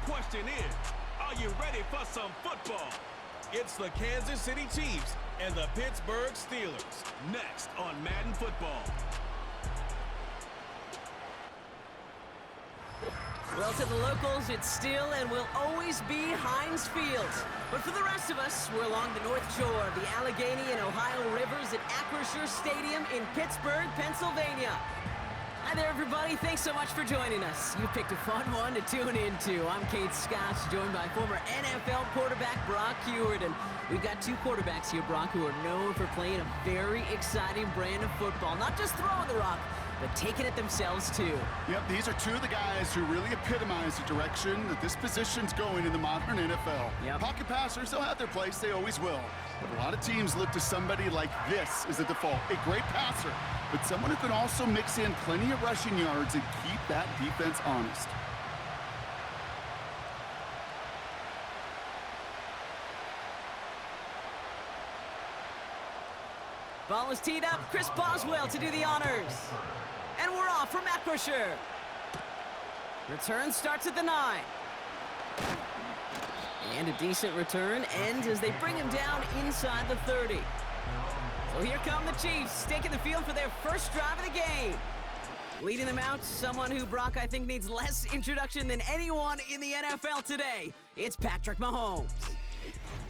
question is, are you ready for some football? It's the Kansas City Chiefs and the Pittsburgh Steelers. Next on Madden Football. Well, to the locals, it's still and will always be Heinz Field. But for the rest of us, we're along the North Shore of the Allegheny and Ohio Rivers at Acrisure Stadium in Pittsburgh, Pennsylvania. Hi there, everybody. Thanks so much for joining us. You picked a fun one to tune into. I'm Kate Scott, joined by former NFL quarterback Brock Huard. And we've got two quarterbacks here, Brock, who are known for playing a very exciting brand of football. Not just throwing the rock, but taking it themselves, too. Yep, these are two of the guys who really epitomize the direction that this position's going in the modern NFL. Yep. Pocket passers, they'll have their place. They always will. But a lot of teams look to somebody like this as a default. A great passer, but someone who can also mix in plenty of rushing yards and keep that defense honest. Ball is teed up. Chris Boswell to do the honors. And we're off from Acrisure. Return starts at the 9. And a decent return ends as they bring him down inside the 30. So here come the Chiefs, taking the field for their first drive of the game. Leading them out, someone who, Brock, I think needs less introduction than anyone in the NFL today. It's Patrick Mahomes.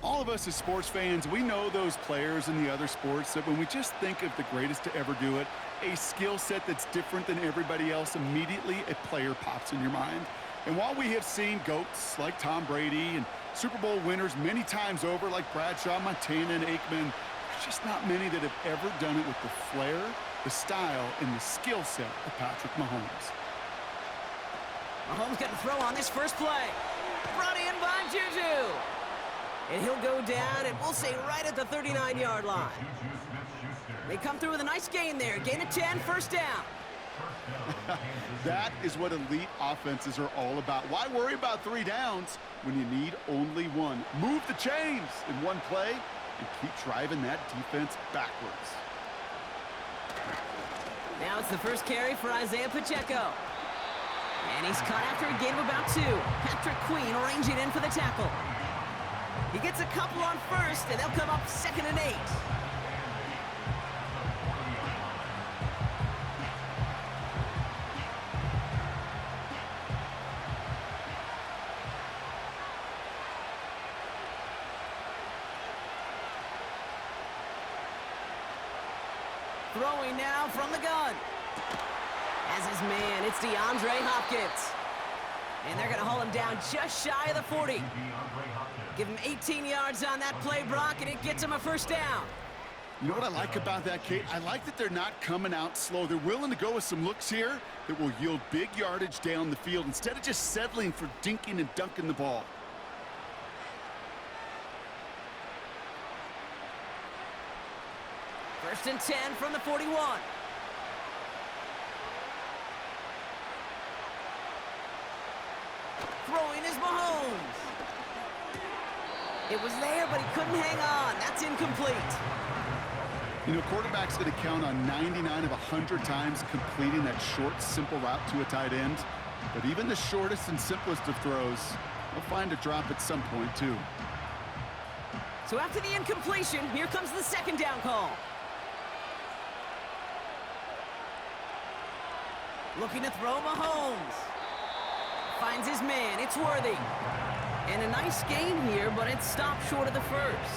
All of us as sports fans, we know those players in the other sports that when we just think of the greatest to ever do it, a skill set that's different than everybody else, immediately a player pops in your mind. And while we have seen GOATs like Tom Brady and Super Bowl winners many times over like Bradshaw, Montana, and Aikman, there's just not many that have ever done it with the flair, the style, and the skill set of Patrick Mahomes. Mahomes got to throw on this first play. Brought in by Juju. And he'll go down, and we'll say right at the 39-yard line. They come through with a nice gain there. Gain of 10, first down. That is what elite offenses are all about. Why worry about 3 downs when you need only one? Move the chains in one play and keep driving that defense backwards. Now it's the first carry for Isaiah Pacheco. And he's caught after a gain of about 2. Patrick Queen arranging in for the tackle. He gets a couple on first, and they'll come up 2nd and 8. Throwing now from the gun. As his man, it's DeAndre Hopkins. And they're going to haul him down just shy of the 40. Give him 18 yards on that play, Brock, and it gets him a first down. You know what I like about that, Kate? I like that they're not coming out slow. They're willing to go with some looks here that will yield big yardage down the field instead of just settling for dinking and dunking the ball. First and 10 from the 41. Throwing is Mahomes. It was there, but he couldn't hang on. That's incomplete. You know, quarterback's going to count on 99 of 100 times completing that short, simple route to a tight end. But even the shortest and simplest of throws, they'll find a drop at some point, too. So after the incompletion, here comes the second down call. Looking to throw Mahomes. Finds his man. It's Worthy. And a nice gain here, but it stopped short of the first.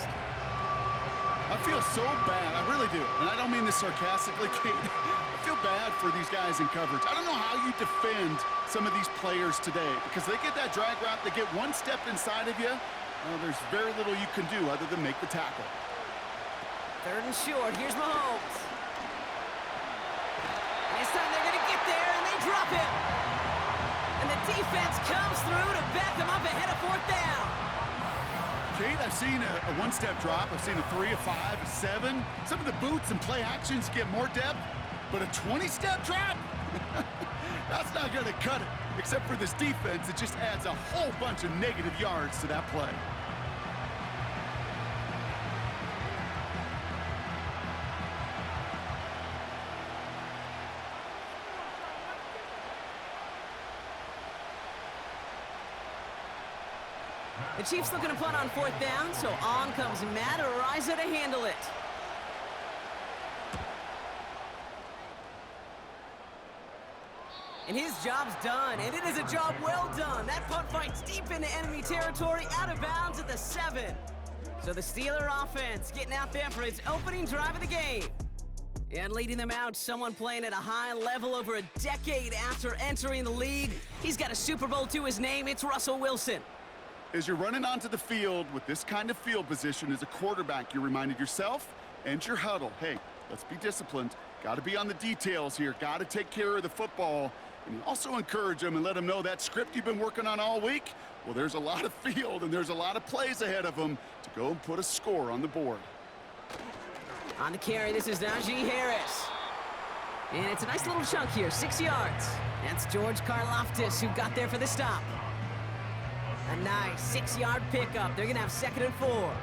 I feel so bad. I really do. And I don't mean this sarcastically, Kate. I feel bad for these guys in coverage. I don't know how you defend some of these players today because they get that drag route, they get one step inside of you. There's very little you can do other than make the tackle. 3rd and short. Here's Mahomes. This time they're going to get there, and they drop him. And the defense comes through to back them up ahead of 4th down. Kate, I've seen a one-step drop. I've seen a 3, a 5, a 7. Some of the boots and play actions get more depth, but a 20-step drop? That's not going to cut it. Except for this defense, it just adds a whole bunch of negative yards to that play. The Chiefs looking to punt on 4th down, so on comes Matt Araiza to handle it. And his job's done, and it is a job well done. That punt fight's deep into enemy territory, out of bounds at the 7. So the Steeler offense getting out there for its opening drive of the game. And leading them out, someone playing at a high level over a decade after entering the league. He's got a Super Bowl to his name. It's Russell Wilson. As you're running onto the field with this kind of field position as a quarterback, you're reminded yourself and your huddle, hey, let's be disciplined. Got to be on the details here. Got to take care of the football. And you also encourage them and let them know that script you've been working on all week, well, there's a lot of field and there's a lot of plays ahead of them to go and put a score on the board. On the carry, this is Najee Harris. And it's a nice little chunk here, 6 yards. That's George Karlaftis who got there for the stop. A nice 6-yard pickup. They're going to have 2nd and 4.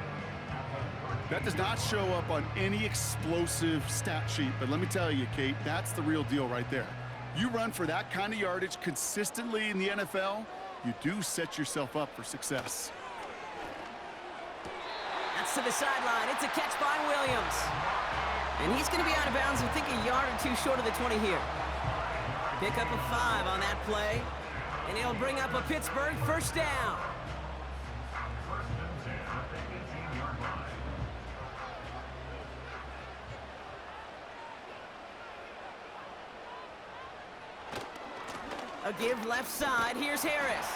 That does not show up on any explosive stat sheet, but let me tell you, Kate, that's the real deal right there. You run for that kind of yardage consistently in the NFL, you do set yourself up for success. That's to the sideline. It's a catch by Williams. And he's going to be out of bounds, I think, a yard or 2 short of the 20 here. Pick up a 5 on that play. And he'll bring up a Pittsburgh 1st down. A give left side. Here's Harris.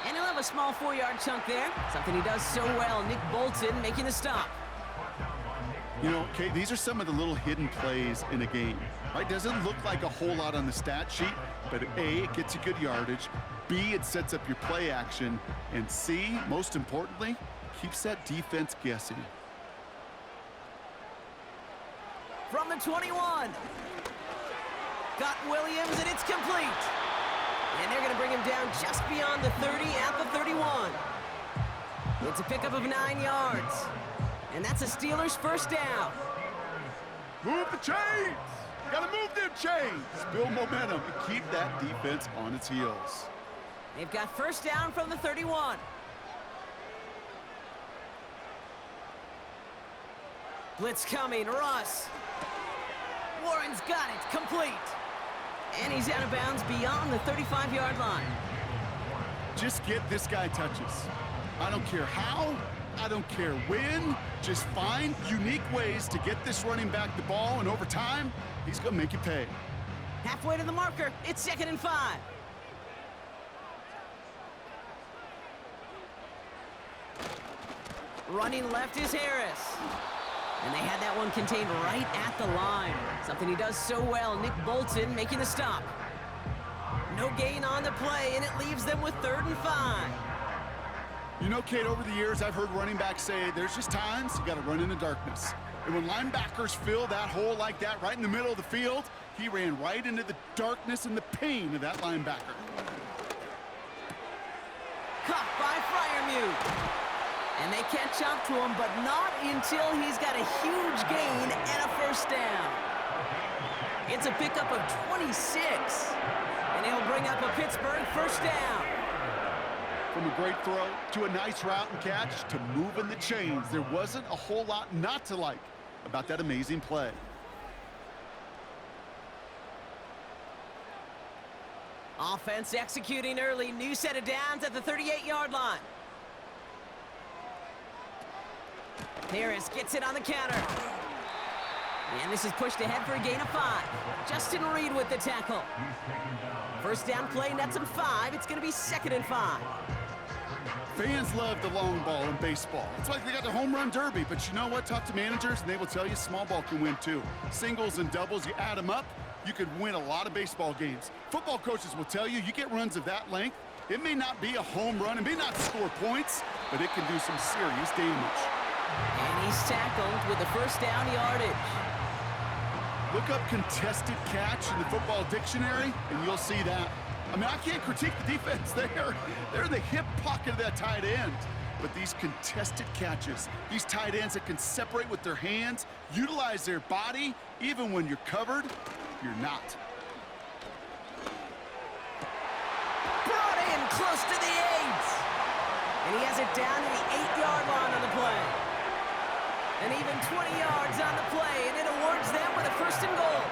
And he'll have a small 4-yard chunk there. Something he does so well. Nick Bolton making the stop. You know, Kate, these are some of the little hidden plays in a game. Right? Doesn't look like a whole lot on the stat sheet, but A, it gets you good yardage. B, it sets up your play action. And C, most importantly, keeps that defense guessing. From the 21. Got Williams, and it's complete. And they're going to bring him down just beyond the 30 at the 31. It's a pickup of 9 yards. And that's a Steelers 1st down. Move the chains! Gotta move them chains! Build momentum and keep that defense on its heels. They've got 1st down from the 31. Blitz coming, Russ. Warren's got it, complete. And he's out of bounds beyond the 35-yard line. Just get this guy touches. I don't care how, I don't care when. Just find unique ways to get this running back the ball, and over time, he's going to make you pay. Halfway to the marker, it's 2nd and 5. Running left is Harris. And they had that one contained right at the line. Something he does so well. Nick Bolton making the stop. No gain on the play, and it leaves them with 3rd and 5. You know, Kate, over the years, I've heard running backs say there's just times you got to run in the darkness. And when linebackers fill that hole like that right in the middle of the field, he ran right into the darkness and the pain of that linebacker. Caught by Freiermuth. And they catch up to him, but not until he's got a huge gain and a 1st down. It's a pickup of 26. And he'll bring up a Pittsburgh 1st down. From a great throw to a nice route and catch to moving the chains, there wasn't a whole lot not to like about that amazing play. Offense executing early. New set of downs at the 38-yard line. Harris gets it on the counter. And this is pushed ahead for a gain of 5. Justin Reed with the tackle. 1st down play, nets him 5. It's going to be 2nd and 5. Fans love the long ball in baseball. It's like they got the home run derby, but you know what? Talk to managers, and they will tell you small ball can win too. Singles and doubles, you add them up, you could win a lot of baseball games. Football coaches will tell you get runs of that length. It may not be a home run, it may not score points, but it can do some serious damage. And he's tackled with the 1st down yardage. Look up contested catch in the football dictionary, and you'll see that. I mean, I can't critique the defense there. They're in the hip pocket of that tight end. But these contested catches, these tight ends that can separate with their hands, utilize their body, even when you're covered, you're not. Brought in close to the 8. And he has it down to the 8-yard line on the play. And even 20 yards on the play, and it awards them with a 1st and goal.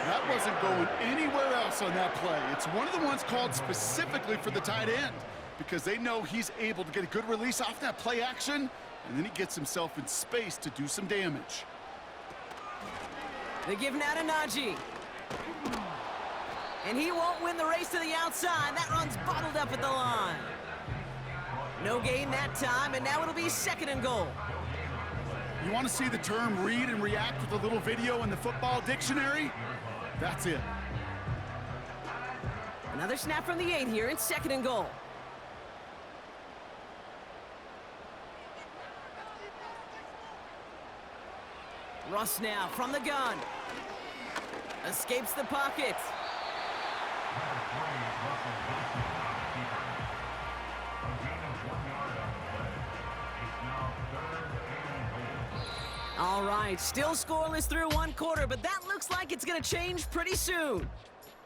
That wasn't going anywhere else on that play. It's one of the ones called specifically for the tight end because they know he's able to get a good release off that play action, and then he gets himself in space to do some damage. They give now to Najee. And he won't win the race to the outside. That run's bottled up at the line. No gain that time, and now it'll be 2nd and goal. You want to see the term read and react with a little video in the football dictionary? That's it. Another snap from the 8 here. It's 2nd and goal. Russ now from the gun. Escapes the pocket. All right, still scoreless through 1 quarter, but that looks like it's going to change pretty soon.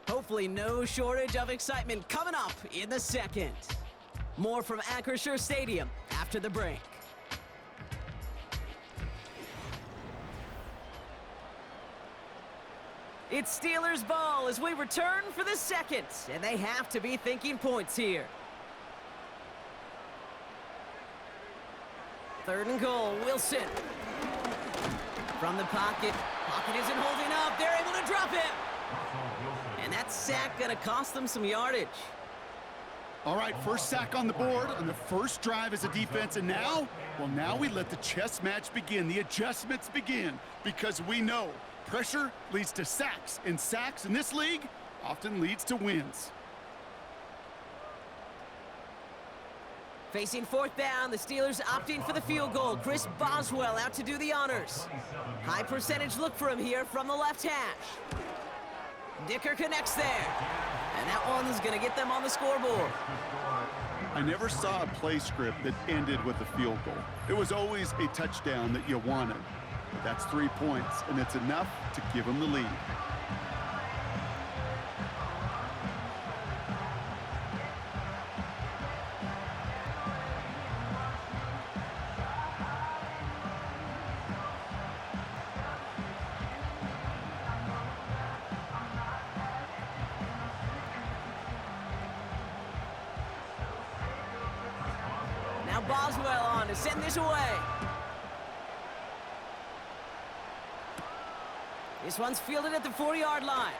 Hopefully no shortage of excitement coming up in the 2nd. More from Acrisure Stadium after the break. It's Steelers ball as we return for the 2nd, and they have to be thinking points here. 3rd and goal, Wilson. From the pocket. Pocket isn't holding up. They're able to drop him. And that sack gonna cost them some yardage. All right, first sack on the board on the first drive as a defense, and now, well, now we let the chess match begin, the adjustments begin, because we know pressure leads to sacks, and sacks in this league often leads to wins. Facing 4th down, the Steelers opting for the field goal. Chris Boswell out to do the honors. High percentage look for him here from the left hash. Dicker connects there. And that one's going to get them on the scoreboard. I never saw a play script that ended with a field goal. It was always a touchdown that you wanted. That's 3 points, and it's enough to give them the lead. Now Boswell on to send this away. This one's fielded at the 4-yard line.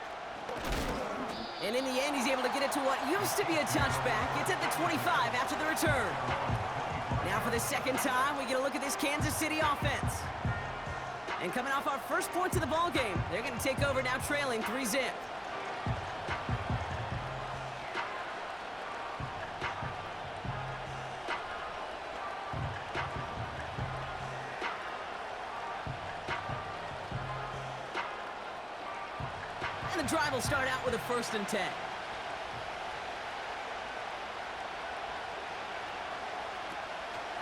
And in the end, he's able to get it to what used to be a touchback. It's at the 25 after the return. Now for the 2nd time, we get a look at this Kansas City offense. And coming off our first points of the ball game, they're going to take over now trailing 3-zip. And the drive will start out with a 1st and 10.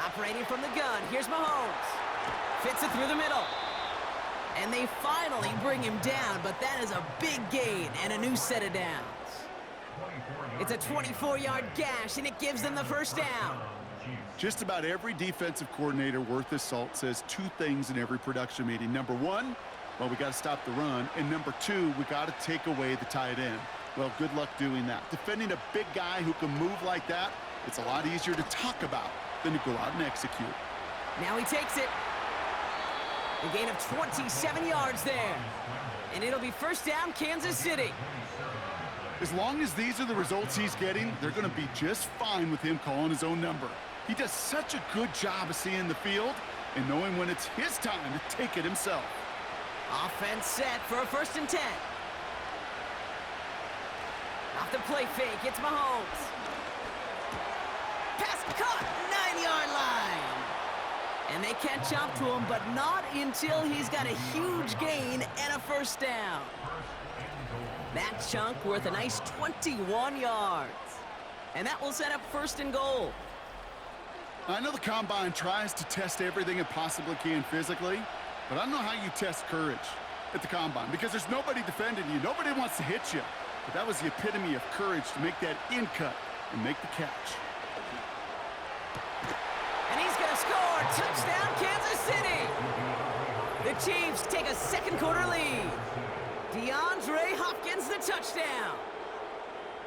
Operating from the gun, here's Mahomes. Fits it through the middle. And they finally bring him down, but that is a big gain and a new set of downs. It's a 24-yard gash, and it gives them the 1st down. Just about every defensive coordinator worth his salt says 2 things in every production meeting. Number 1, well, we got to stop the run. And number 2, we got to take away the tight end. Well, good luck doing that. Defending a big guy who can move like that, it's a lot easier to talk about than to go out and execute. Now he takes it. A gain of 27 yards there. And it'll be 1st down, Kansas City. As long as these are the results he's getting, they're going to be just fine with him calling his own number. He does such a good job of seeing the field and knowing when it's his time to take it himself. Offense set for a 1st and 10. Off the play fake, it's Mahomes. Pass caught, 9-yard line. And they catch up to him, but not until he's got a huge gain and a 1st down. That chunk worth a nice 21 yards. And that will set up 1st and goal. I know the Combine tries to test everything it possibly can physically, but I don't know how you test courage at the Combine because there's nobody defending you. Nobody wants to hit you. But that was the epitome of courage to make that in cut and make the catch. Chiefs take a second-quarter lead. DeAndre Hopkins, the touchdown.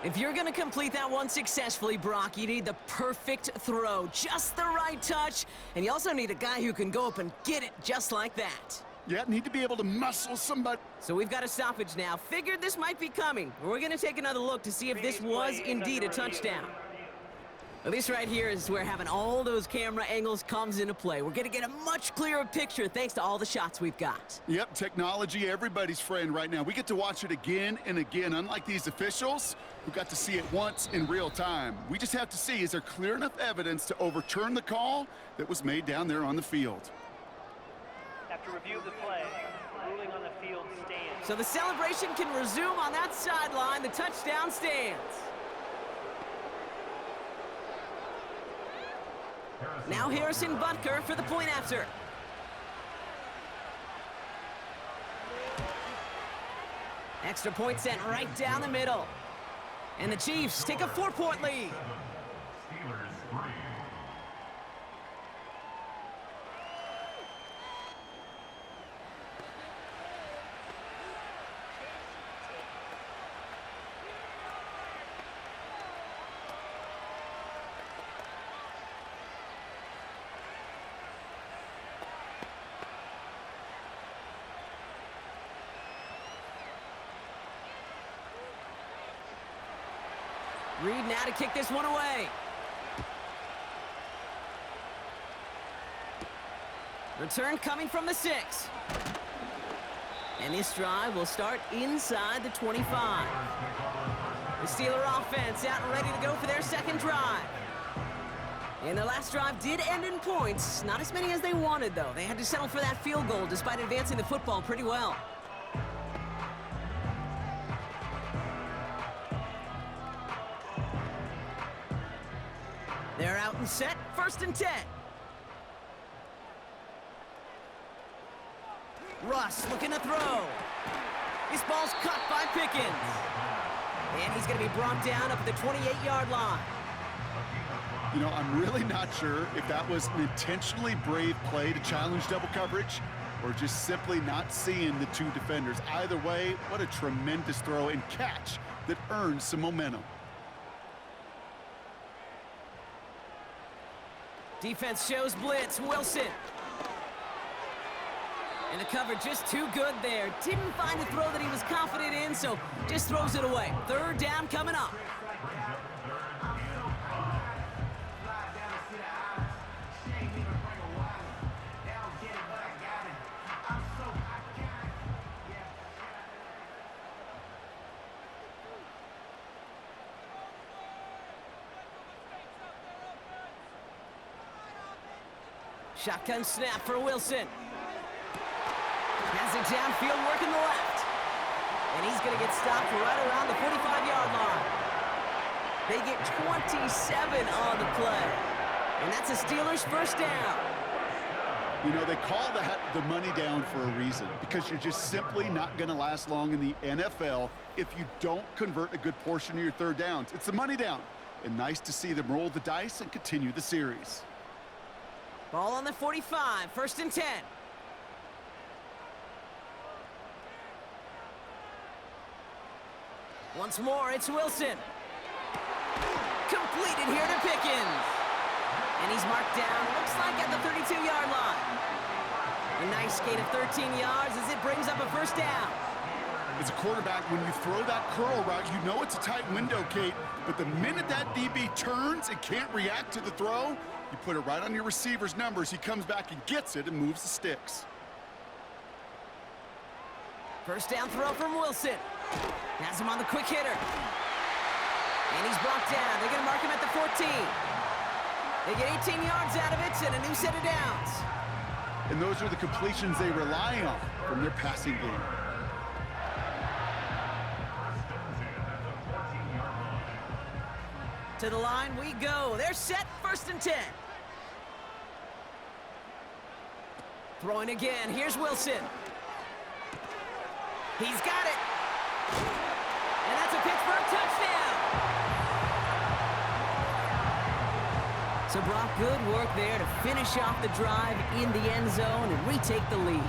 If you're going to complete that one successfully, Brock, you need the perfect throw, just the right touch, and you also need a guy who can go up and get it just like that. Yeah, need to be able to muscle somebody. So we've got a stoppage now. Figured this might be coming. We're going to take another look to see if this was indeed a touchdown. Well, this right here is where having all those camera angles comes into play. We're going to get a much clearer picture thanks to all the shots we've got. Yep, technology, everybody's friend right now. We get to watch it again and again, unlike these officials who got to see it once in real time. We just have to see, is there clear enough evidence to overturn the call that was made down there on the field? After review of the play, ruling on the field stands. So the celebration can resume on that sideline. The touchdown stands. Now Harrison Butker for the point after. Extra point sent right down the middle. And the Chiefs take a 4-point lead. Reed now to kick this one away. Return coming from the 6. And this drive will start inside the 25. The Steeler offense out and ready to go for their second drive. And their last drive did end in points. Not as many as they wanted, though. They had to settle for that field goal despite advancing the football pretty well. They're out and set, 1st and 10. Russ looking to throw. This ball's caught by Pickens. And he's going to be brought down up at the 28-yard line. You know, I'm really not sure if that was an intentionally brave play to challenge double coverage or just simply not seeing the two defenders. Either way, what a tremendous throw and catch that earns some momentum. Defense shows blitz. Wilson. And the cover just too good there. Didn't find a throw that he was confident in, so just throws it away. 3rd down coming up. Shotgun snap for Wilson. Has it downfield, working the left. And he's going to get stopped right around the 45-yard line. They get 27 on the play. And that's a Steelers 1st down. You know, they call that the money down for a reason, because you're just simply not going to last long in the NFL if you don't convert a good portion of your 3rd downs. It's the money down. And nice to see them roll the dice and continue the series. Ball on the 45, 1st and 10. Once more, it's Wilson. Completed here to Pickens. And he's marked down, looks like at the 32-yard line. A nice gain of 13 yards as it brings up a 1st down. As a quarterback, when you throw that curl route, you know it's a tight window, Kate. But the minute that DB turns and can't react to the throw, you put it right on your receiver's numbers. He comes back and gets it and moves the sticks. 1st down throw from Wilson. Has him on the quick hitter. And he's brought down. They're going to mark him at the 14. They get 18 yards out of it and a new set of downs. And those are the completions they rely on from their passing game. To the line we go. They're set, 1st and 10. Throwing again. Here's Wilson. He's got it. And that's a Pittsburgh touchdown. So, Brock, good work there to finish off the drive in the end zone and retake the lead.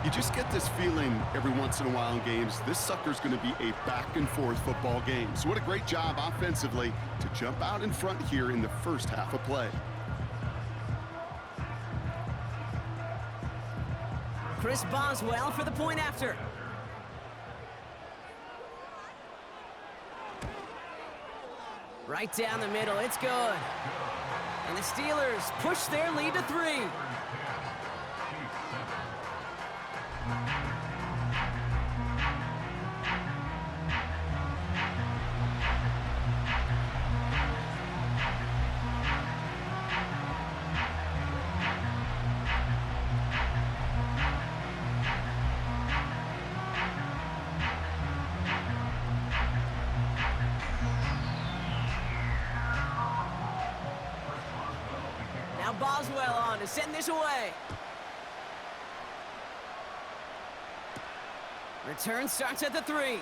You just get this feeling every once in a while in games, this sucker's going to be a back-and-forth football game. So what a great job offensively to jump out in front here in the first half of play. Chris Boswell for the point after. Right down the middle, it's good. And the Steelers push their lead to 3. Now Boswell on to send this away. Return starts at the 3.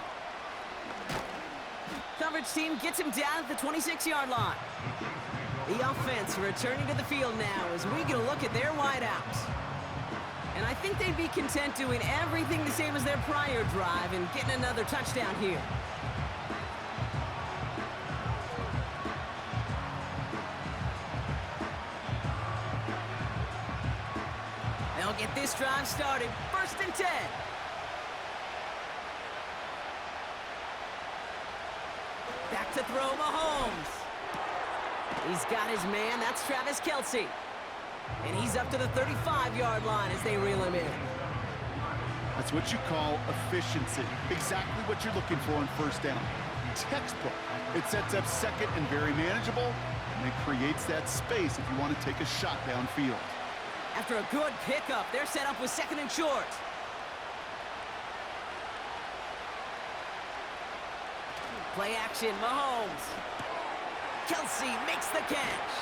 Coverage team gets him down at the 26-yard line. The offense returning to the field now as we get a look at their wideouts. And I think they'd be content doing everything the same as their prior drive and getting another touchdown here. They'll get this drive started. 1st and 10. Back to throw, Mahomes. He's got his man. That's Travis Kelce. And he's up to the 35-yard line as they reel him in. That's what you call efficiency. Exactly what you're looking for on 1st down. Textbook. It sets up 2nd and very manageable, and it creates that space if you want to take a shot downfield. After a good pickup, they're set up with 2nd and short. Play action, Mahomes. Kelce makes the catch.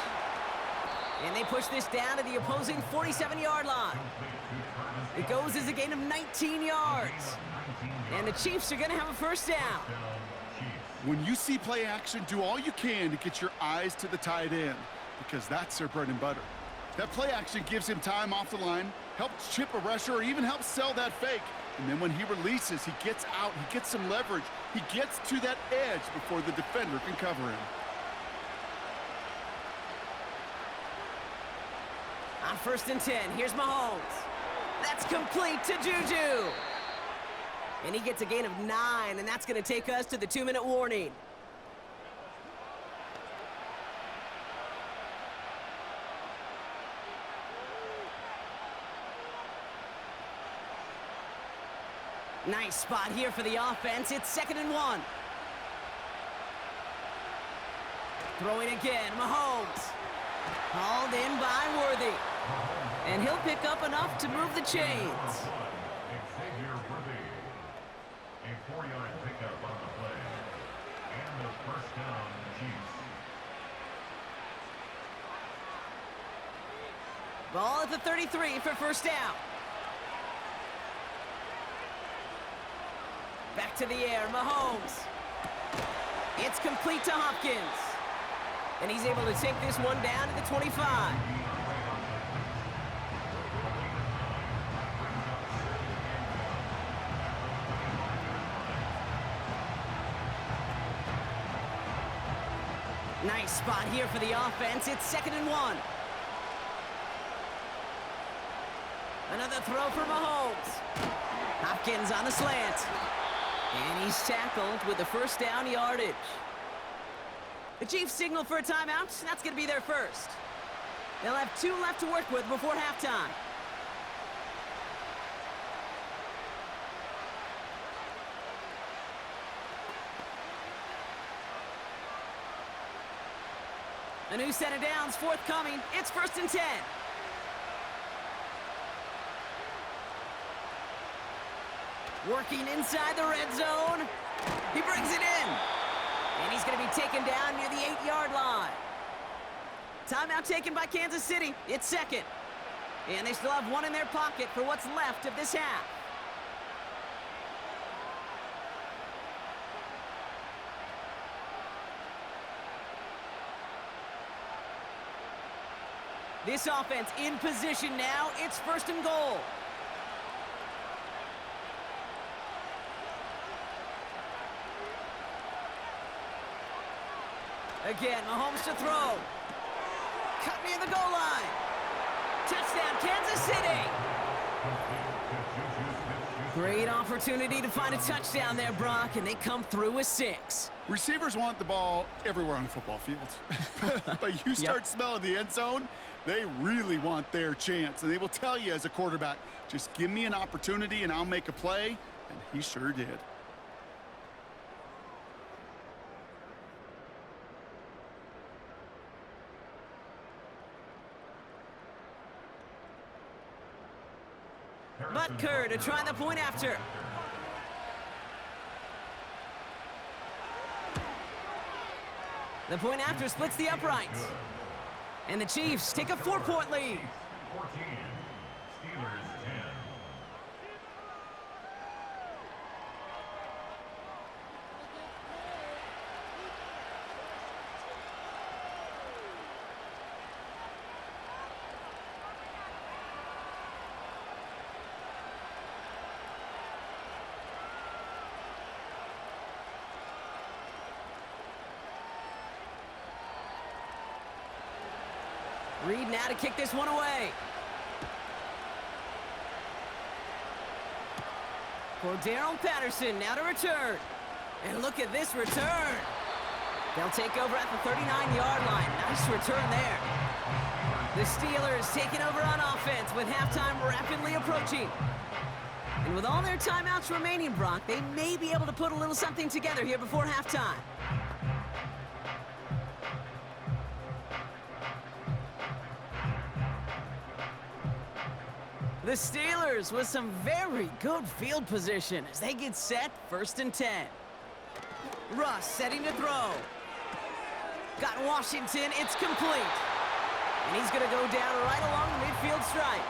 And they push this down to the opposing 47-yard line. It goes as a gain of 19 yards. And the Chiefs are going to have a 1st down. When you see play action, do all you can to get your eyes to the tight end, because that's their bread and butter. That play action gives him time off the line, helps chip a rusher, or even helps sell that fake. And then when he releases, he gets out, he gets some leverage. He gets to that edge before the defender can cover him. On 1st and 10, here's Mahomes. That's complete to Juju. And he gets a gain of 9, and that's going to take us to the 2-minute warning. Nice spot here for the offense. It's 2nd and 1. Throwing again, Mahomes. Hauled in by Worthy. And he'll pick up enough to move the chains. A 4-yard pickup on the play. And the 1st down, Chiefs. Ball at the 33 for 1st down. Back to the air, Mahomes. It's complete to Hopkins. And he's able to take this one down to the 25. Nice spot here for the offense. It's 2nd and 1. Another throw for Mahomes. Hopkins on the slant. And he's tackled with the 1st down yardage. The Chiefs signal for a timeout. That's going to be their 1st. They'll have 2 left to work with before halftime. A new set of downs forthcoming. It's 1st and 10. Working inside the red zone. He brings it in. And he's going to be taken down near the 8-yard line. Timeout taken by Kansas City. It's 2nd. And they still have 1 in their pocket for what's left of this half. This offense in position now. It's 1st and goal. Again, Mahomes to throw. Cut near the goal line. Touchdown, Kansas City. Great opportunity to find a touchdown there, Brock, and they come through with 6. Receivers want the ball everywhere on the football field. But you start smelling the end zone, they really want their chance. And they will tell you as a quarterback, just give me an opportunity and I'll make a play. And he sure did. Butker to try the point after. The point after splits the uprights. And the Chiefs take a 4-point lead. 14, Steelers 10. Reed now to kick this one away. Cordero Patterson now to return. And look at this return. They'll take over at the 39-yard line. Nice return there. The Steelers taking over on offense with halftime rapidly approaching. And with all their timeouts remaining, Brock, they may be able to put a little something together here before halftime. The Steelers with some very good field position as they get set, 1st and 10. Russ setting to throw. Got Washington, it's complete. And he's going to go down right along the midfield stripe.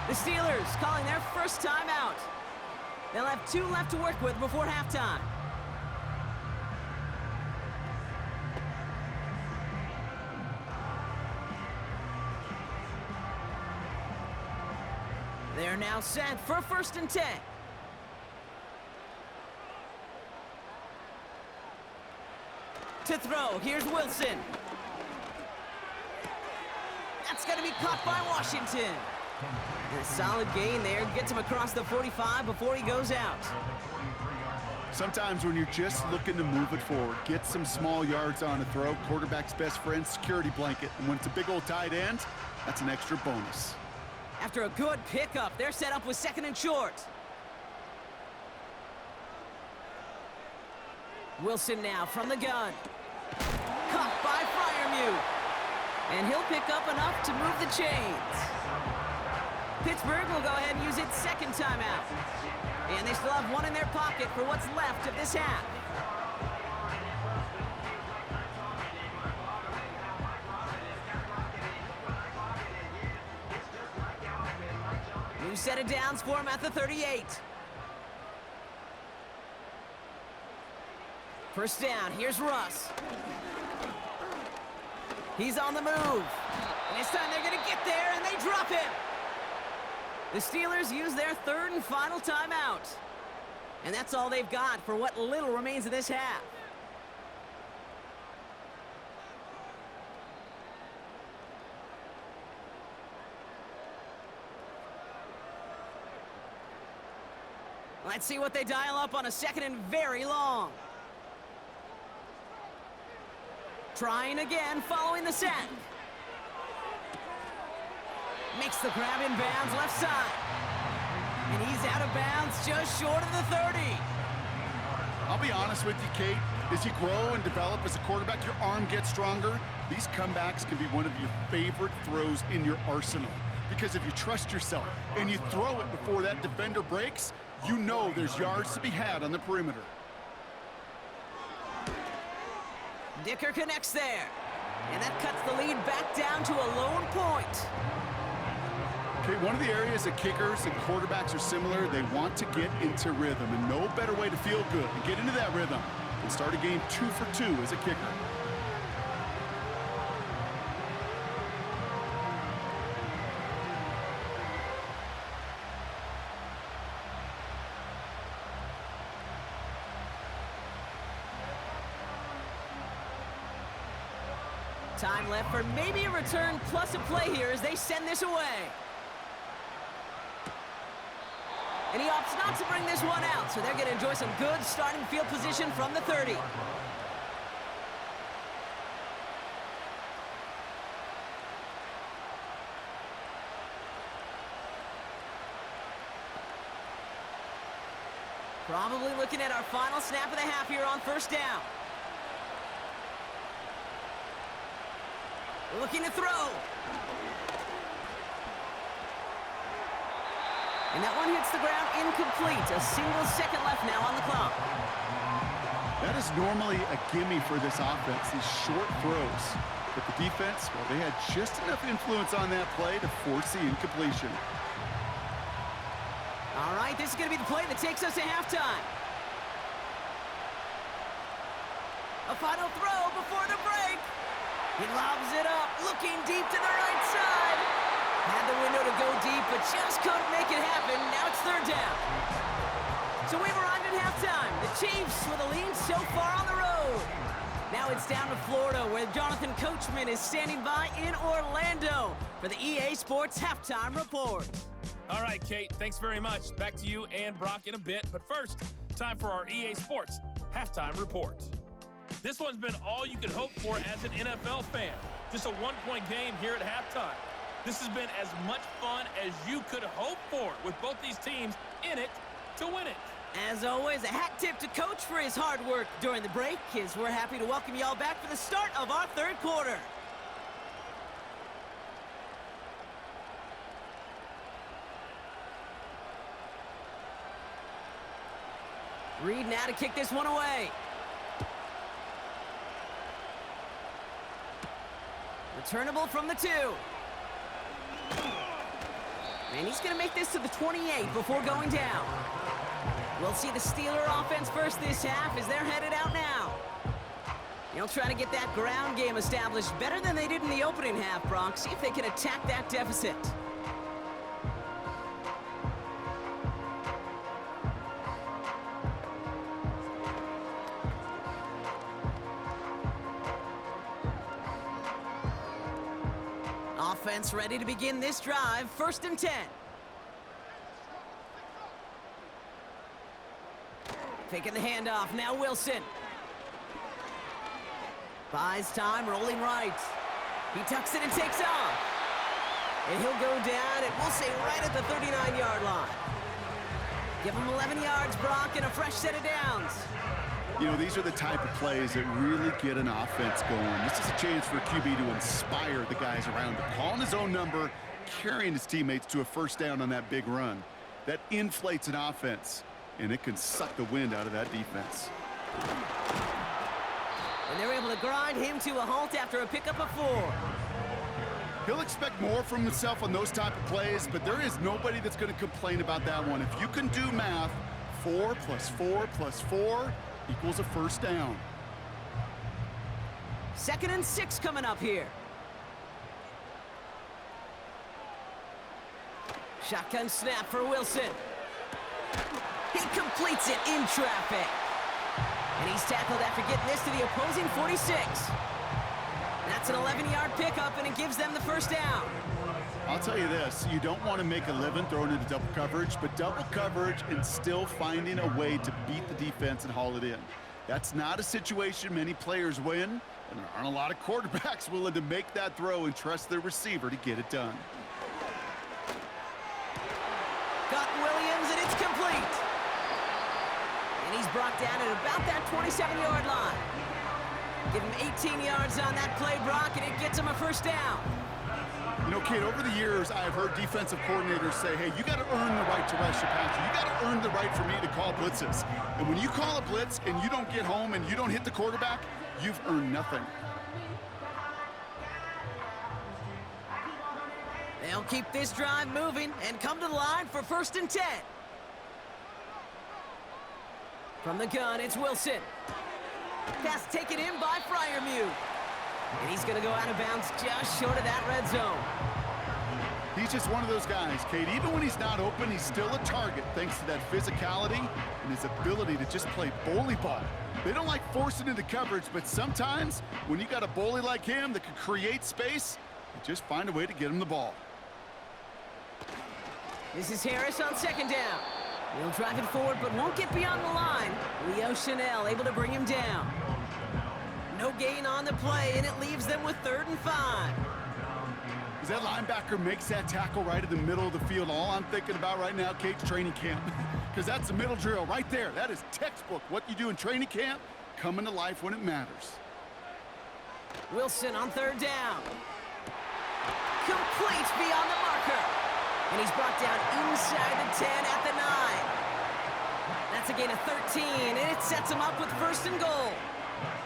The Steelers calling their first timeout. They'll have 2 left to work with before halftime. They're now set for 1st and 10. To throw, here's Wilson. That's going to be caught by Washington. And a solid gain there, gets him across the 45 before he goes out. Sometimes when you're just looking to move it forward, get some small yards on a throw, quarterback's best friend, security blanket. And when it's a big old tight end, that's an extra bonus. After a good pickup, they're set up with 2nd and short. Wilson now from the gun. Caught by Freiermuth. And he'll pick up enough to move the chains. Pittsburgh will go ahead and use its 2nd timeout. And they still have 1 in their pocket for what's left of this half. New set of downs for him at the 38. 1st down, here's Russ. He's on the move. And this time they're going to get there, and they drop him. The Steelers use their 3rd and final timeout. And that's all they've got for what little remains of this half. Let's see what they dial up on a 2nd and very long. Trying again following the sack. Makes the grab in bounds left side. And he's out of bounds just short of the 30. I'll be honest with you, Kate. As you grow and develop as a quarterback, your arm gets stronger. These comebacks can be one of your favorite throws in your arsenal. Because if you trust yourself and you throw it before that defender breaks, you know there's yards to be had on the perimeter. Dicker connects there. And that cuts the lead back down to a lone point. Okay, one of the areas that kickers and quarterbacks are similar, they want to get into rhythm. And no better way to feel good and get into that rhythm than start a game 2 for 2 as a kicker. Time left for maybe a return plus a play here as they send this away. And he opts not to bring this one out, so they're going to enjoy some good starting field position from the 30. Probably looking at our final snap of the half here on first down. Looking to throw. And that one hits the ground incomplete. A single second left now on the clock. That is normally a gimme for this offense, these short throws. But the defense, well, they had just enough influence on that play to force the incompletion. All right, this is going to be the play that takes us to halftime. A final throw before the break. He lobs it up, looking deep to the right side. Had the window to go deep, but just couldn't make it happen. Now it's third down. So we've arrived at halftime. The Chiefs with a lead so far on the road. Now it's down to Florida, where Jonathan Coachman is standing by in Orlando for the EA Sports Halftime Report. All right, Kate, thanks very much. Back to you and Brock in a bit. But first, time for our EA Sports Halftime Report. This one's been all you could hope for as an NFL fan. Just a one-point game here at halftime. This has been as much fun as you could hope for, with both these teams in it to win it. As always, a hat tip to Coach for his hard work during the break, as we're happy to welcome y'all back for the start of our third quarter. Reed now to kick this one away. Returnable from the 2. And he's going to make this to the 28 before going down. We'll see the Steeler offense first this half as they're headed out now. They'll try to get that ground game established better than they did in the opening half, Brock. See if they can attack that deficit. Offense ready to begin this drive. First and 10. Taking the handoff. Now Wilson. Buys time, rolling right. He tucks it and takes off. And he'll go down, and we'll say right at the 39-yard line. Give him 11 yards, Brock, and a fresh set of downs. You know, these are the type of plays that really get an offense going. This is a chance for a QB to inspire the guys around him. Calling his own number, carrying his teammates to a first down on that big run. That inflates an offense, and it can suck the wind out of that defense. And they're able to grind him to a halt after a pickup of 4. He'll expect more from himself on those type of plays, but there is nobody that's going to complain about that one. If you can do math, 4 plus 4 plus 4 equals a first down. 2nd and 6 coming up here. Shotgun snap for Wilson. He completes it in traffic. And he's tackled after getting this to the opposing 46. That's an 11-yard pickup, and it gives them the first down. I'll tell you this, you don't want to make a living throwing into double coverage, but double coverage and still finding a way to beat the defense and haul it in. That's not a situation many players win, and there aren't a lot of quarterbacks willing to make that throw and trust their receiver to get it done. Got Williams, and it's complete. And he's brought down at about that 27-yard line. Give him 18 yards on that play, Brock, and it gets him a first down. You know, Kate, over the years, I've heard defensive coordinators say, hey, you got to earn the right to rush the passer. You got to earn the right for me to call blitzes. And when you call a blitz and you don't get home and you don't hit the quarterback, you've earned nothing. They'll keep this drive moving and come to the line for 1st and 10. From the gun, it's Wilson. Pass taken in by Freiermuth. And he's going to go out of bounds just short of that red zone. He's just one of those guys, Kate. Even when he's not open, he's still a target thanks to that physicality and his ability to just play bully ball. They don't like forcing into coverage, but sometimes when you got a bully like him that can create space, you just find a way to get him the ball. This is Harris on second down. He'll drive it forward, but won't get beyond the line. Leo Chanel able to bring him down. No gain on the play, and it leaves them with 3rd and 5. As that linebacker makes that tackle right in the middle of the field, all I'm thinking about right now, Kate's training camp. Because that's the middle drill right there. That is textbook. What you do in training camp, coming to life when it matters. Wilson on 3rd down. Complete beyond the marker. And he's brought down inside the 10 at the 9. That's a gain of 13, and it sets him up with 1st and goal.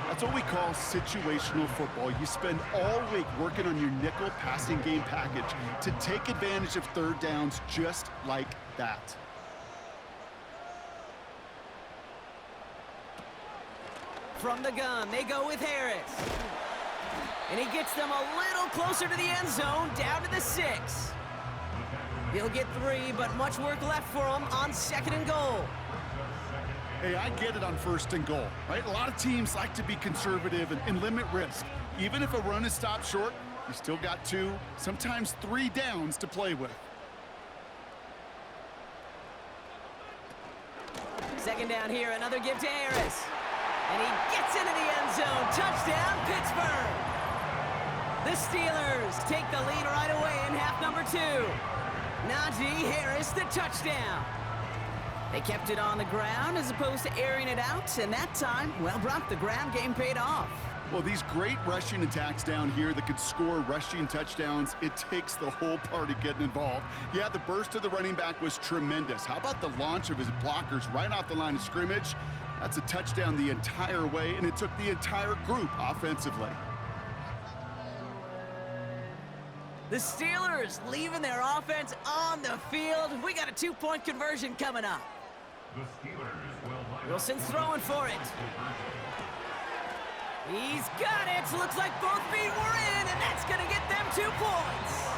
That's what we call situational football. You spend all week working on your nickel passing game package to take advantage of 3rd downs just like that. From the gun, they go with Harris. And he gets them a little closer to the end zone, down to the 6. He'll get 3, but much work left for him on 2nd and goal. Hey, I get it on 1st and goal, right? A lot of teams like to be conservative and limit risk. Even if a run is stopped short, you still got 2, sometimes 3 downs to play with. 2nd down here, another give to Harris. And he gets into the end zone. Touchdown, Pittsburgh! The Steelers take the lead right away in half number 2. Najee Harris, the touchdown. They kept it on the ground as opposed to airing it out, and that time, well, Brock, the ground game paid off. Well, these great rushing attacks down here that could score rushing touchdowns, it takes the whole party getting involved. Yeah, the burst of the running back was tremendous. How about the launch of his blockers right off the line of scrimmage? That's a touchdown the entire way, and it took the entire group offensively. The Steelers leaving their offense on the field. We got a 2-point conversion coming up. Wilson's throwing for it. He's got it. Looks like both feet were in, and that's going to get them 2 points.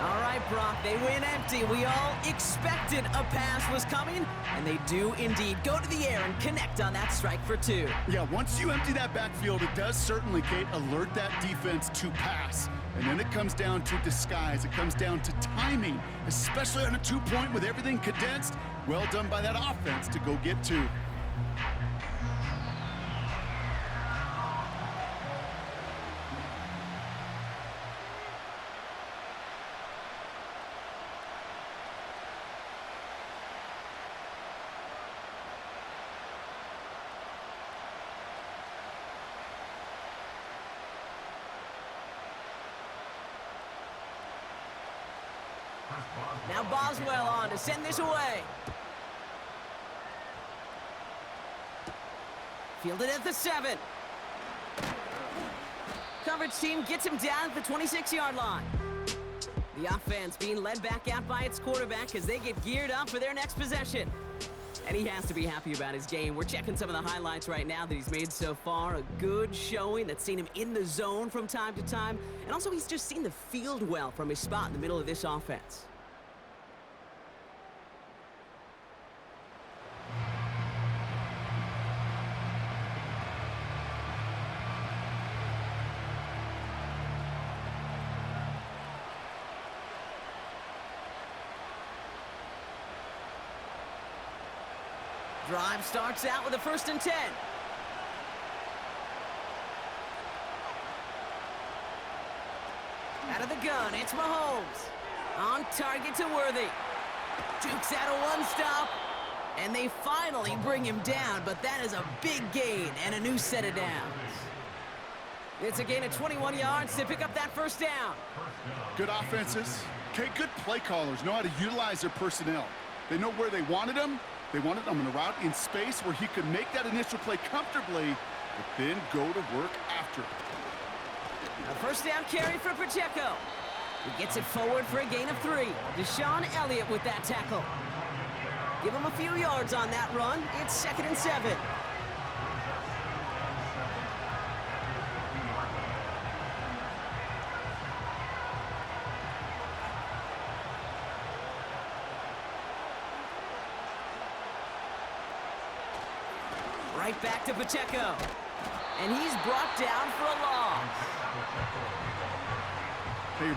All right, Brock, they win empty. We all expected a pass was coming, and they do indeed go to the air and connect on that strike for 2. Yeah, once you empty that backfield, it does certainly, Kate, alert that defense to pass. And then it comes down to disguise. It comes down to timing, especially on a 2-point with everything condensed. Well done by that offense to go get 2. Now Boswell on to send this away. Fielded at the 7. Coverage team gets him down at the 26-yard line. The offense being led back out by its quarterback as they get geared up for their next possession. And he has to be happy about his game. We're checking some of the highlights right now that he's made so far. A good showing that's seen him in the zone from time to time. And also he's just seen the field well from his spot in the middle of this offense. Drive starts out with a 1st and 10. Out of the gun, it's Mahomes. On target to Worthy. Jukes out a 1-stop. And they finally bring him down, but that is a big gain and a new set of downs. It's a gain of 21 yards to pick up that 1st down. Good offenses. Okay, good play callers know how to utilize their personnel. They know where they wanted them. They wanted him on a route in space where he could make that initial play comfortably, but then go to work after it. A 1st down carry for Pacheco. He gets it forward for a gain of 3. Deshaun Elliott with that tackle. Give him a few yards on that run. It's 2nd and 7. Right back to Pacheco. And he's brought down for a loss. Hey,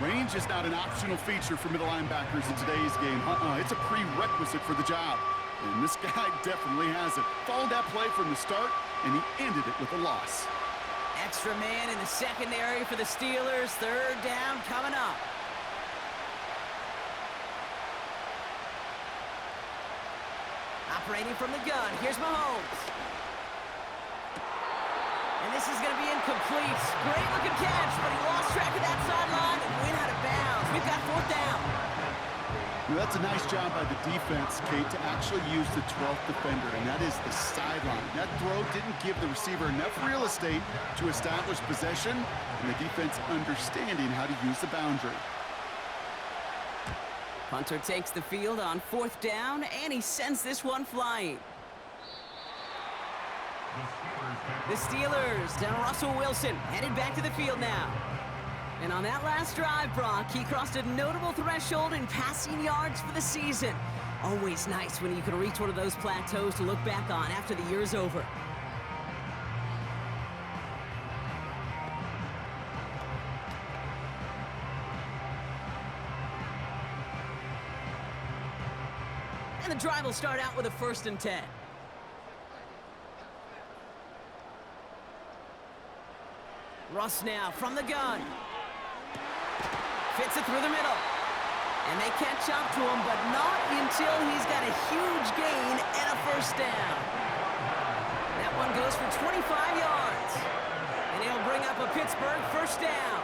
range is not an optional feature for middle linebackers in today's game. It's a prerequisite for the job. And this guy definitely has it. Followed that play from the start, and he ended it with a loss. Extra man in the secondary for the Steelers. Third down coming up. Operating from the gun, here's Mahomes. And this is going to be incomplete. Great looking catch, but he lost track of that sideline and went out of bounds. We've got fourth down. Well, that's a nice job by the defense, Kate, to actually use the 12th defender, and that is the sideline. That throw didn't give the receiver enough real estate to establish possession, and the defense understanding how to use the boundary. Punter takes the field on fourth down, and he sends this one flying. The Steelers, down Russell Wilson, headed back to the field now. And on that last drive, Brock, he crossed a notable threshold in passing yards for the season. Always nice when you can reach one of those plateaus to look back on after the year's over. And the drive will start out with a 1st and 10. Russ now from the gun. Fits it through the middle. And they catch up to him, but not until he's got a huge gain and a 1st down. That one goes for 25 yards. And he'll bring up a Pittsburgh 1st down.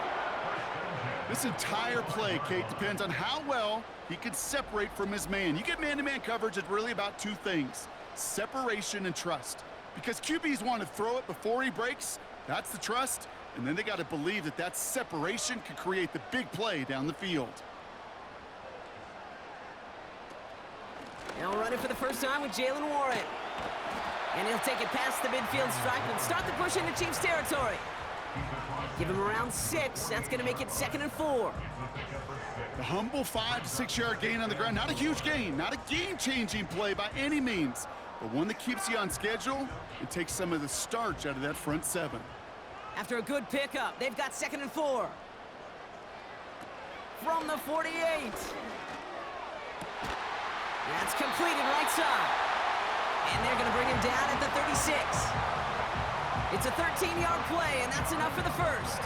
This entire play, Kate, depends on how well he can separate from his man. You get man-to-man coverage, it's really about two things: separation and trust. Because QBs want to throw it before he breaks, that's the trust, and then they got to believe that that separation could create the big play down the field. Now running for the first time with Jalen Warren. And he'll take it past the midfield stripe and start the push into Chiefs territory. Give him around 6. That's going to make it 2nd and 4. The humble 5 to 6 yard gain on the ground. Not a huge gain, not a game-changing play by any means, but one that keeps you on schedule and takes some of the starch out of that front 7. After a good pickup, they've got 2nd and 4. From the 48. That's completed right side. And they're going to bring him down at the 36. It's a 13-yard play, and that's enough for the 1st.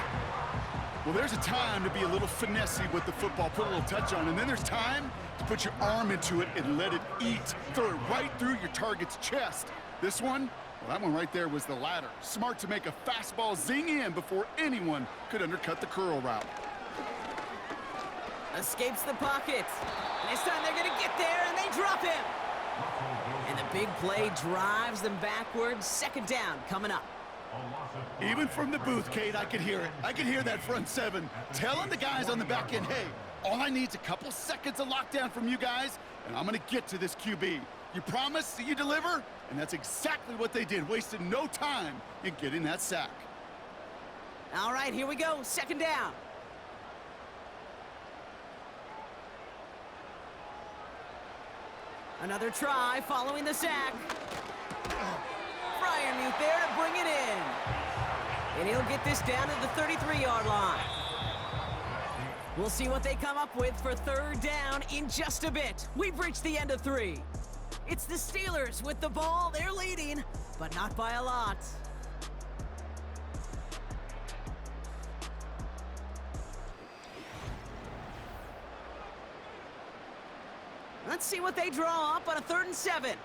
Well, there's a time to be a little finessey with the football, put a little touch on, and then there's time to put your arm into it and let it eat. Throw it right through your target's chest. This one, well, that one right there was the latter. Smart to make a fastball zing in before anyone could undercut the curl route. Escapes the pocket. And this time they're going to get there, and they drop him. And the big play drives them backwards. 2nd down coming up. Even from the booth, Kate, I could hear it. I could hear that front 7 telling the guys on the back end, hey, all I need is a couple seconds of lockdown from you guys, and I'm going to get to this QB. You promise that you deliver? And that's exactly what they did, wasted no time in getting that sack. All right, here we go. 2nd down. Another try following the sack. Fryermuth there to bring it in. And he'll get this down to the 33-yard line. We'll see what they come up with for 3rd down in just a bit. We've reached the end of 3. It's the Steelers with the ball. They're leading, but not by a lot. Let's see what they draw up on a 3rd and 7.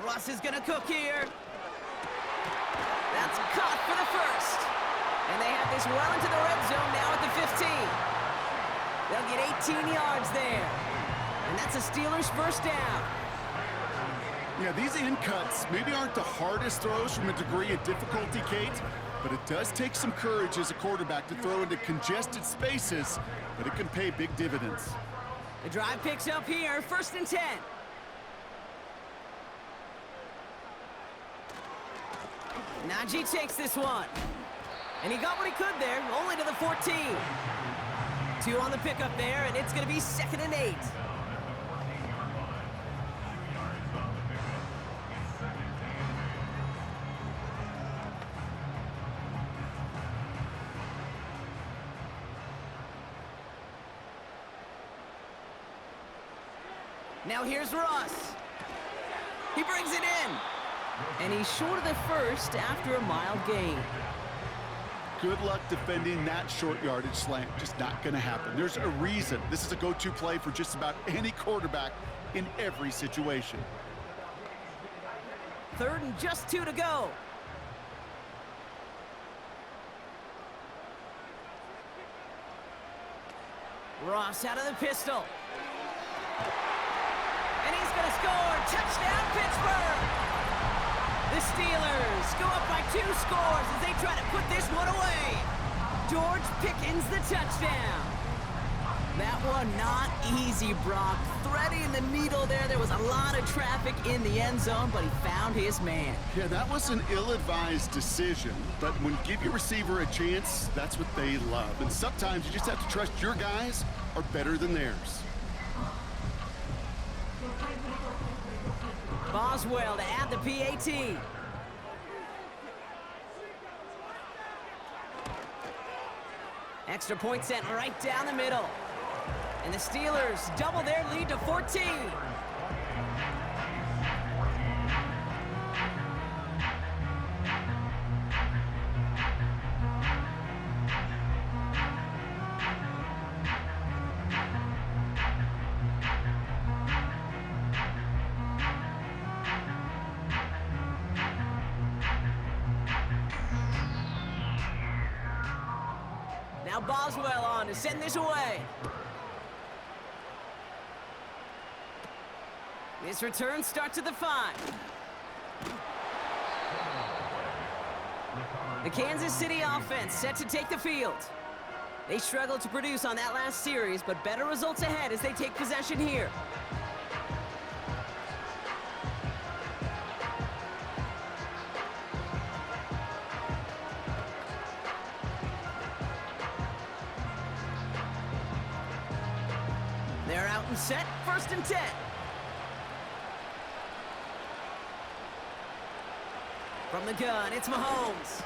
Russ is going to cook here. That's caught for the 1st. And they have this well into the red zone now at the 15. They'll get 18 yards there. And that's a Steelers 1st down. Yeah, these in cuts maybe aren't the hardest throws from a degree of difficulty, Kate, but it does take some courage as a quarterback to throw into congested spaces, but it can pay big dividends. The drive picks up here, 1st and 10. Najee takes this one. And he got what he could there, only to the 14. 2 on the pickup there, and it's going to be 2nd and 8. Now here's Ross. He brings it in. And he's short of the first after a mild gain. Good luck defending that short yardage slant. Just not going to happen. There's a reason. This is a go-to play for just about any quarterback in every situation. 3rd and just 2 to go. Ross out of the pistol. And he's going to score. Touchdown, Pittsburgh! The Steelers go up by 2 scores as they try to put this one away. George Pickens the touchdown. That one not easy, Brock. Threading the needle there. There was a lot of traffic in the end zone, but he found his man. Yeah, that was an ill-advised decision. But when you give your receiver a chance, that's what they love. And sometimes you just have to trust your guys are better than theirs. Boswell to add the PAT. Extra point sent right down the middle. And the Steelers double their lead to 14. Now Boswell on to send this away. This return starts at the 5. The Kansas City offense set to take the field. They struggled to produce on that last series, but better results ahead as they take possession here. They're out and set, 1st and 10. From the gun, it's Mahomes.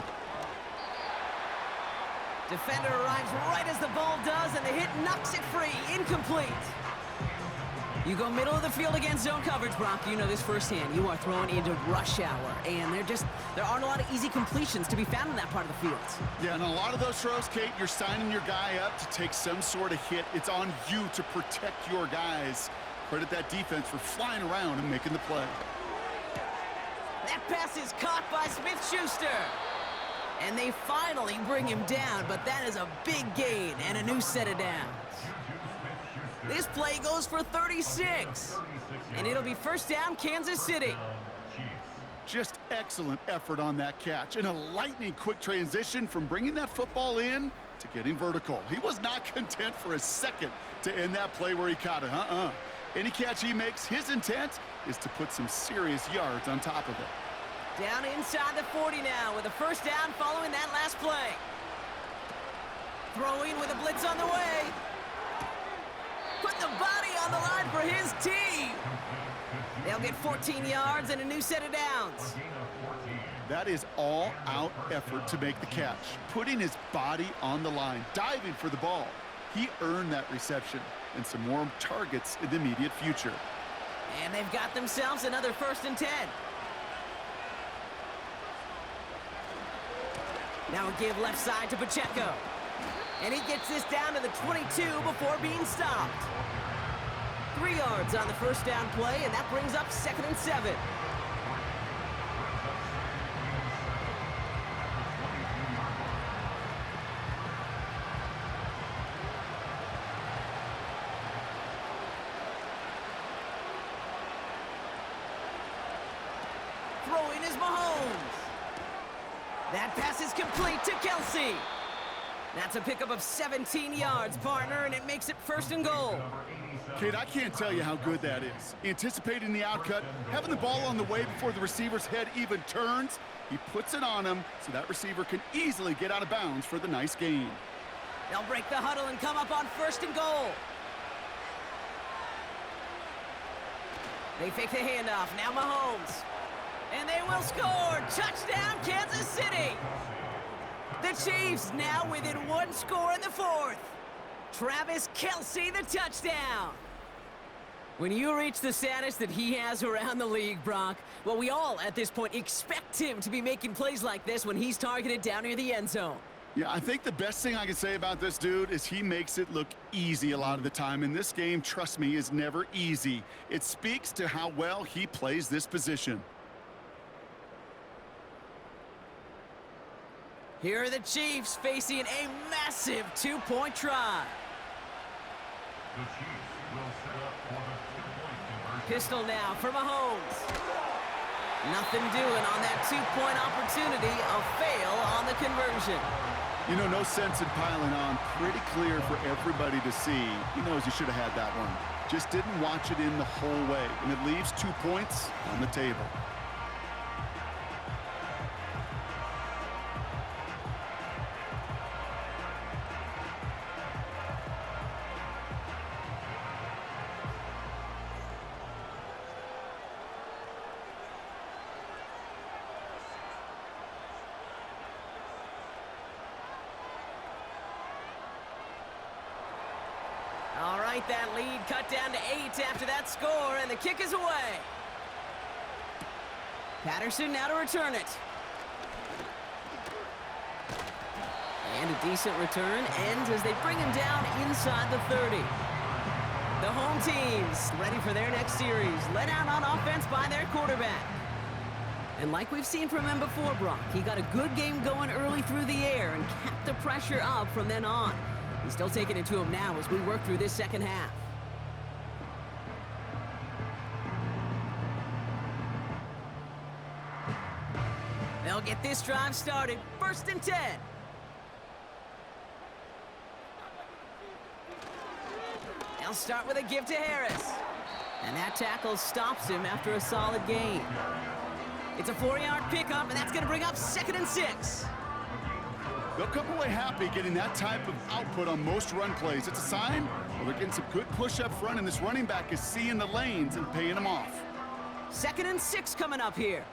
Defender arrives right as the ball does, and the hit knocks it free. Incomplete. You go middle of the field against zone coverage, Brock. You know this firsthand. You are thrown into rush hour, and there aren't a lot of easy completions to be found in that part of the field. Yeah, and a lot of those throws, Kate, you're signing your guy up to take some sort of hit. It's on you to protect your guys. Credit that defense for flying around and making the play. That pass is caught by Smith-Schuster. And they finally bring him down, but that is a big gain and a new set of downs. This play goes for 36. And it'll be 1st down, Kansas City. Just excellent effort on that catch. And a lightning-quick transition from bringing that football in to getting vertical. He was not content for a second to end that play where he caught it. Any catch he makes, his intent is to put some serious yards on top of it. Down inside the 40 now with a 1st down following that last play. Throwing with a blitz on the way. Put the body on the line for his team. They'll get 14 yards and a new set of downs. That is all-out effort to make the catch. Putting his body on the line, diving for the ball. He earned that reception and some more targets in the immediate future. And they've got themselves another 1st and 10. Now a give left side to Pacheco. And he gets this down to the 22 before being stopped. 3 yards on the 1st down play, and that brings up 2nd and 7. Throwing is Mahomes. That pass is complete to Kelsey. That's a pickup of 17 yards, partner, and it makes it 1st and goal. Kate, I can't tell you how good that is. Anticipating the outcut, having the ball on the way before the receiver's head even turns, he puts it on him so that receiver can easily get out of bounds for the nice gain. They'll break the huddle and come up on 1st and goal. They fake the handoff. Now Mahomes. And they will score. Touchdown, Kansas City. The Chiefs now within 1 score in the 4th. Travis Kelsey, the touchdown. When you reach the status that he has around the league, Brock, well, we all, at this point, expect him to be making plays like this when he's targeted down near the end zone. Yeah, I think the best thing I can say about this dude is he makes it look easy a lot of the time. And this game, trust me, is never easy. It speaks to how well he plays this position. Here are the Chiefs facing a massive two-point try. The Chiefs will set up for the two-point conversion. Pistol now for Mahomes. Nothing doing on that two-point opportunity. A fail on the conversion. You know, no sense in piling on. Pretty clear for everybody to see. He knows he should have had that one. Just didn't watch it in the whole way. And it leaves 2 points on the table. All right, that lead cut down to 8 after that score, and the kick is away. Patterson now to return it. And a decent return ends as they bring him down inside the 30. The home teams ready for their next series, led out on offense by their quarterback. And like we've seen from him before, Brock, he got a good game going early through the air and kept the pressure up from then on. He's still taking it to him now as we work through this second half. They'll get this drive started. 1st and 10. They'll start with a give to Harris. And that tackle stops him after a solid gain. It's a 4-yard pickup, and that's going to bring up 2nd and 6. They'll come away happy getting that type of output on most run plays. It's a sign, well, they're getting some good push up front, and this running back is seeing the lanes and paying them off. 2nd and 6 coming up here.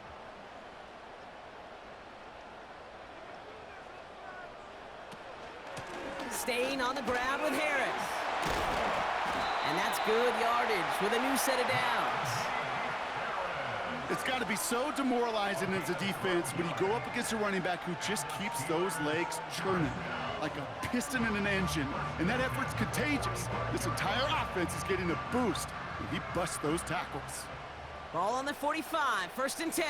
Staying on the ground with Harris. And that's good yardage with a new set of downs. It's got to be so demoralizing as a defense when you go up against a running back who just keeps those legs churning like a piston in an engine, and that effort's contagious. This entire offense is getting a boost when he busts those tackles. Ball on the 45, 1st and 10.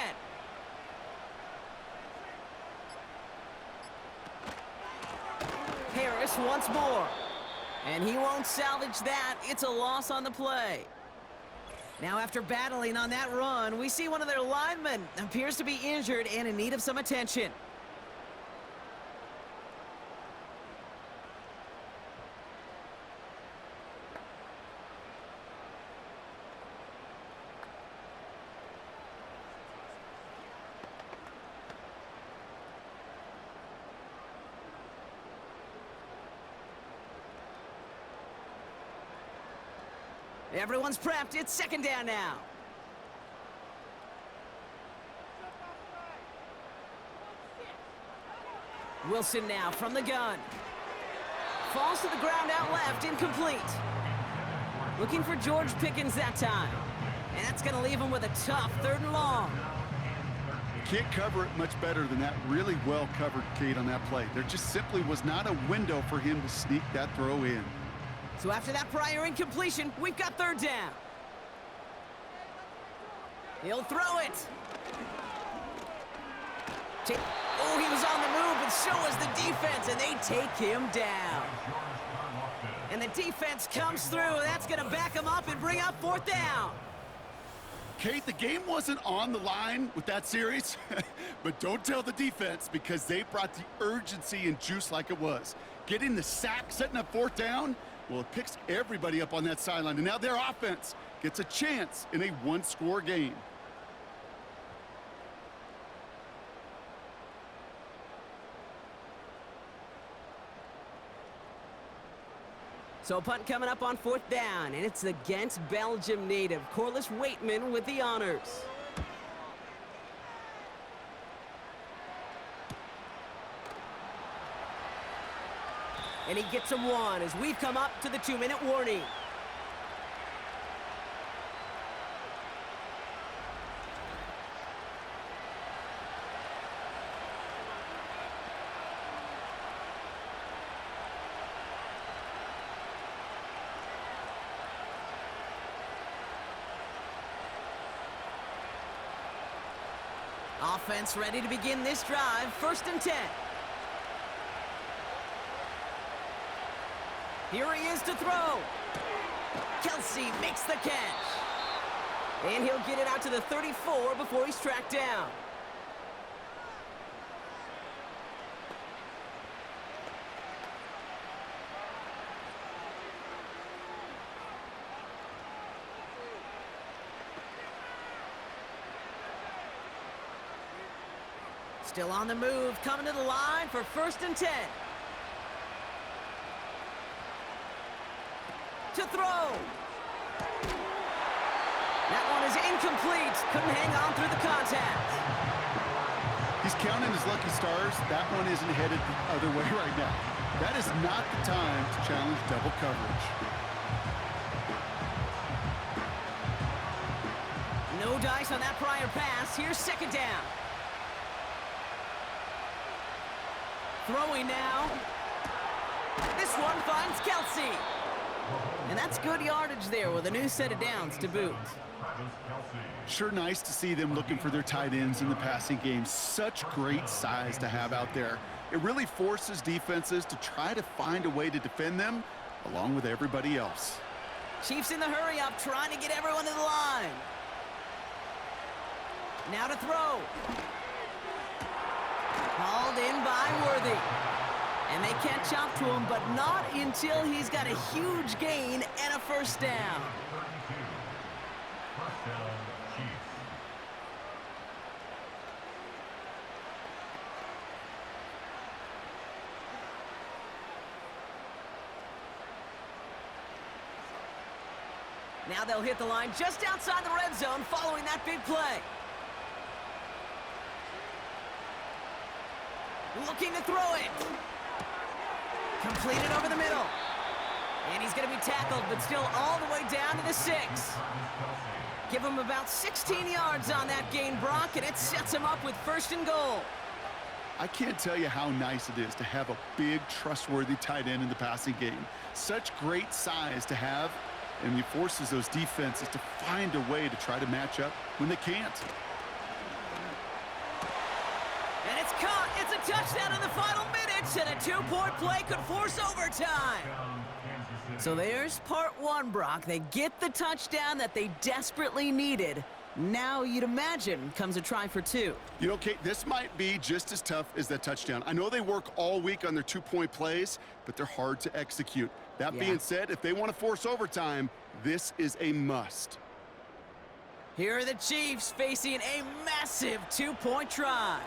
Harris once more, and he won't salvage that. It's a loss on the play. Now, after battling on that run, we see one of their linemen appears to be injured and in need of some attention. Everyone's prepped. It's 2nd down now. Wilson now from the gun. Falls to the ground out left, incomplete. Looking for George Pickens that time. And that's going to leave him with a tough 3rd and long. Can't cover it much better than that. Really well covered, Kate, on that play. There just simply was not a window for him to sneak that throw in. So after that prior incompletion, we've got 3rd down. He'll throw it. Oh, he was on the move, but so was the defense, and they take him down. And the defense comes through, and that's going to back him up and bring up 4th down. Kate, the game wasn't on the line with that series, but don't tell the defense because they brought the urgency and juice like it was. Getting the sack, setting up 4th down, well, it picks everybody up on that sideline, and now their offense gets a chance in a one-score game. So a punt coming up on 4th down, and it's against Belgium native Corliss Waitman with the honors. And he gets him one as we've come up to the 2-minute warning. offense ready to begin this drive. 1st and 10. Here he is to throw. Kelsey makes the catch. And he'll get it out to the 34 before he's tracked down. Still on the move, coming to the line for 1st and 10. To throw. That one is incomplete. Couldn't hang on through the contact. He's counting his lucky stars. That one isn't headed the other way right now. That is not the time to challenge double coverage. No dice on that prior pass. Here's 2nd down. Throwing now. This one finds Kelsey. And that's good yardage there with a new set of downs to boot. Sure nice to see them looking for their tight ends in the passing game. Such great size to have out there. It really forces defenses to try to find a way to defend them along with everybody else. Chiefs in the hurry-up, trying to get everyone to the line. Now to throw. Hauled in by Worthy. And they catch up to him, but not until he's got a huge gain and a 1st down. 32. 1st down, Chiefs. Now they'll hit the line just outside the red zone following that big play. Looking to throw it. Completed over the middle. And he's going to be tackled, but still all the way down to the 6. Give him about 16 yards on that gain, Brock, and it sets him up with 1st and goal. I can't tell you how nice it is to have a big, trustworthy tight end in the passing game. Such great size to have, and he forces those defenses to find a way to try to match up when they can't. And it's caught. It's a touchdown in the final minutes, and a 2-point play could force overtime. So there's part 1, Brock. They get the touchdown that they desperately needed. Now, you'd imagine, comes a try for 2. You know, Kate, this might be just as tough as that touchdown. I know they work all week on their 2-point plays, but they're hard to execute. That being said, if they want to force overtime, this is a must. Here are the Chiefs facing a massive 2-point try.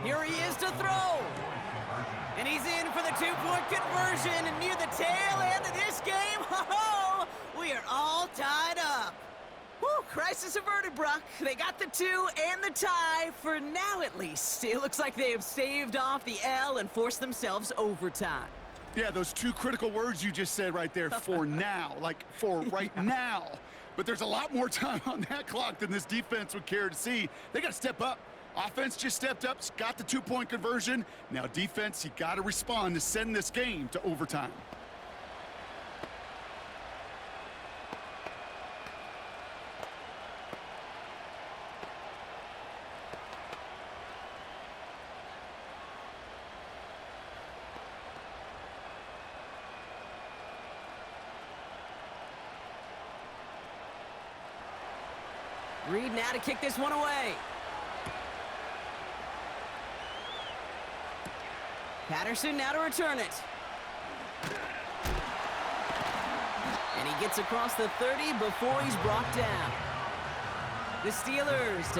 Here he is to throw. And he's in for the 2-point conversion. And near the tail end of this game, ho-ho, we are all tied up. Whew, crisis averted, Brock. They got the 2 and the tie, for now at least. It looks like they have staved off the L and forced themselves overtime. Yeah, those 2 critical words you just said right there, for now, like for right now. But there's a lot more time on that clock than this defense would care to see. They got to step up. Offense just stepped up, got the 2-point conversion. Now defense, you got to respond to send this game to overtime. Reed now to kick this one away. Patterson now to return it. And he gets across the 30 before he's brought down. The Steelers